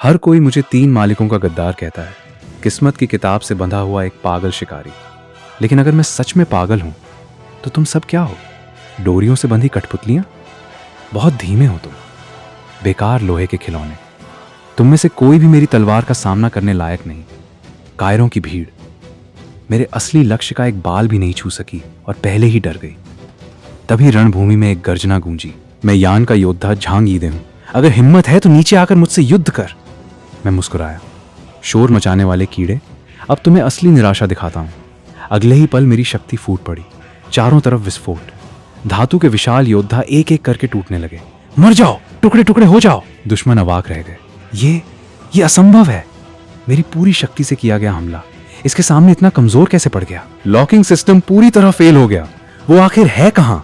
हर कोई मुझे 3 मालिकों का गद्दार कहता है, किस्मत की किताब से बंधा हुआ एक पागल शिकारी। लेकिन अगर मैं सच में पागल हूं तो तुम सब क्या हो? डोरियों से बंधी कठपुतलियां? बहुत धीमे हो तुम, बेकार लोहे के खिलौने। तुम में से कोई भी मेरी तलवार का सामना करने लायक नहीं। कायरों की भीड़ मेरे असली लक्ष्य का एक बाल भी नहीं छू सकी और पहले ही डर गई। तभी रणभूमि में एक गर्जना गूंजी। मैं यान का योद्धा झांग ईदे हूं, अगर हिम्मत है तो नीचे आकर मुझसे युद्ध कर। मैं मुस्कुराया। शोर मचाने वाले कीड़े, अब तुम्हें असली निराशा दिखाता हूं। अगले ही पल मेरी शक्ति फूट पड़ी। चारों तरफ विस्फोट। धातु के विशाल योद्धा एक एक करके टूटने लगे। मर जाओ, टुकड़े टुकड़े हो जाओ। दुश्मन अवाक रह गए। ये असंभव है। मेरी पूरी शक्ति से किया गया हमला इसके सामने इतना कमजोर कैसे पड़ गया? लॉकिंग सिस्टम पूरी तरह फेल हो गया। वो आखिर है कहां?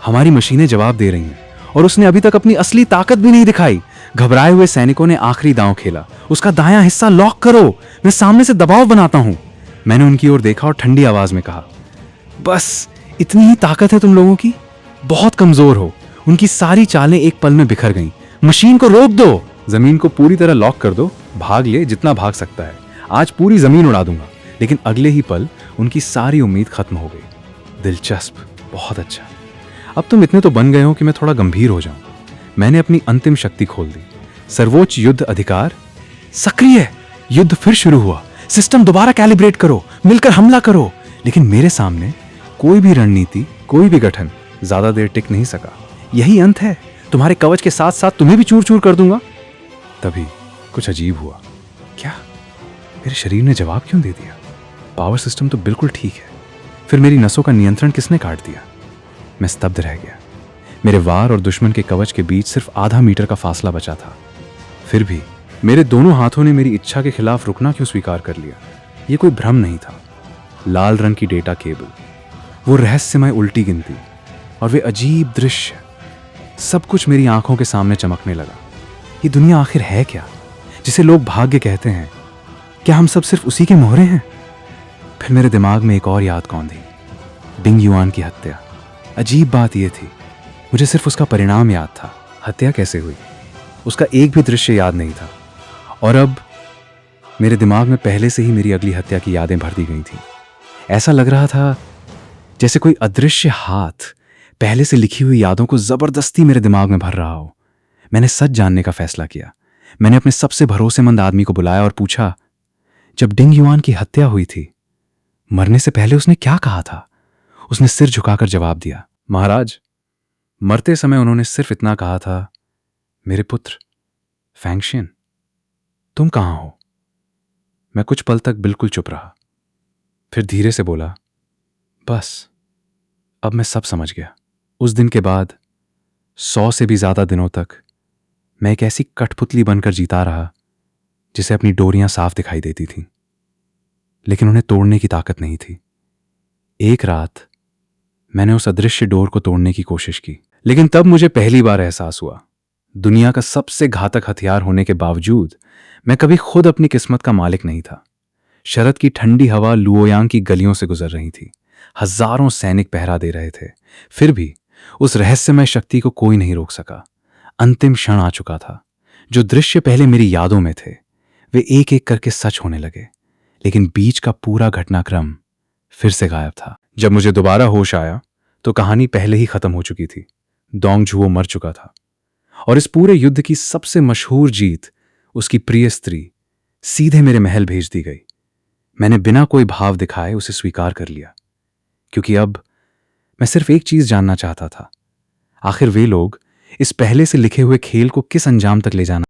हमारी मशीनें जवाब दे रही हैं और उसने अभी तक अपनी असली ताकत भी नहीं दिखाई। घबराए हुए सैनिकों ने आखिरी दांव खेला। उसका दायां हिस्सा लॉक करो, मैं सामने से दबाव बनाता हूं। मैंने उनकी ओर देखा और ठंडी आवाज में कहा, बस इतनी ही ताकत है तुम लोगों की? बहुत कमजोर हो। उनकी सारी चालें एक पल में बिखर गईं। मशीन को रोक दो, जमीन को पूरी तरह लॉक कर दो। भाग ले जितना भाग सकता है, आज पूरी जमीन उड़ा दूंगा। लेकिन अगले ही पल उनकी सारी उम्मीद खत्म हो गई। दिलचस्प, बहुत अच्छा। अब तुम इतने तो बन गए हो कि मैं थोड़ा गंभीर हो जाऊं। मैंने अपनी अंतिम शक्ति खोल दी। सर्वोच्च युद्ध अधिकार सक्रिय। युद्ध फिर शुरू हुआ। सिस्टम दोबारा कैलिब्रेट करो, मिलकर हमला करो। लेकिन मेरे सामने कोई भी रणनीति, कोई भी गठन ज्यादा देर टिक नहीं सका। यही अंत है। तुम्हारे कवच के साथ साथ तुम्हें भी चूर चूर कर दूंगा। तभी कुछ अजीब हुआ। क्या? मेरे शरीर ने जवाब क्यों दे दिया? पावर सिस्टम तो बिल्कुल ठीक है, फिर मेरी नसों का नियंत्रण किसने काट दिया? मैं स्तब्ध रह गया। मेरे वार और दुश्मन के कवच के बीच सिर्फ आधा मीटर का फासला बचा था। फिर भी मेरे दोनों हाथों ने मेरी इच्छा के खिलाफ रुकना क्यों स्वीकार कर लिया? यह कोई भ्रम नहीं था। लाल रंग की डेटा केबल, वो रहस्यमय उल्टी गिनती और वे अजीब दृश्य, सब कुछ मेरी आंखों के सामने चमकने लगा। ये दुनिया आखिर है क्या, जिसे लोग भाग्य कहते हैं? क्या हम सब सिर्फ उसी के मोहरे हैं? फिर मेरे दिमाग में एक और याद कौंधी, डिंग युआन की हत्या। अजीब बात यह थी, मुझे सिर्फ उसका परिणाम याद था। हत्या कैसे हुई उसका एक भी दृश्य याद नहीं था। और अब मेरे दिमाग में पहले से ही मेरी अगली हत्या की यादें भर दी गई थी। ऐसा लग रहा था जैसे कोई अदृश्य हाथ पहले से लिखी हुई यादों को जबरदस्ती मेरे दिमाग में भर रहा हो। मैंने सच जानने का फैसला किया। मैंने अपने सबसे भरोसेमंद आदमी को बुलाया और पूछा, जब डिंग युआन की हत्या हुई थी, मरने से पहले उसने क्या कहा था? उसने सिर झुकाकर जवाब दिया, महाराज, मरते समय उन्होंने सिर्फ इतना कहा था, मेरे पुत्र फैंगशियन, तुम कहां हो? मैं कुछ पल तक बिल्कुल चुप रहा, फिर धीरे से बोला, बस अब मैं सब समझ गया। उस दिन के बाद 100 से भी ज्यादा दिनों तक मैं एक ऐसी कठपुतली बनकर जीता रहा जिसे अपनी डोरियां साफ दिखाई देती थीं, लेकिन उन्हें तोड़ने की ताकत नहीं थी। एक रात मैंने उस अदृश्य डोर को तोड़ने की कोशिश की, लेकिन तब मुझे पहली बार एहसास हुआ, दुनिया का सबसे घातक हथियार होने के बावजूद मैं कभी खुद अपनी किस्मत का मालिक नहीं था। शरद की ठंडी हवा लुओयांग की गलियों से गुजर रही थी। हजारों सैनिक पहरा दे रहे थे, फिर भी उस रहस्यमय शक्ति को कोई नहीं रोक सका। अंतिम क्षण आ चुका था। जो दृश्य पहले मेरी यादों में थे, वे एक एक करके सच होने लगे, लेकिन बीच का पूरा घटनाक्रम फिर से गायब था। जब मुझे दोबारा होश आया तो कहानी पहले ही खत्म हो चुकी थी। डोंग झुओ मर चुका था और इस पूरे युद्ध की सबसे मशहूर जीत, उसकी प्रिय स्त्री, सीधे मेरे महल भेज दी गई। मैंने बिना कोई भाव दिखाए उसे स्वीकार कर लिया, क्योंकि अब मैं सिर्फ एक चीज जानना चाहता था, आखिर वे लोग इस पहले से लिखे हुए खेल को किस अंजाम तक ले जाना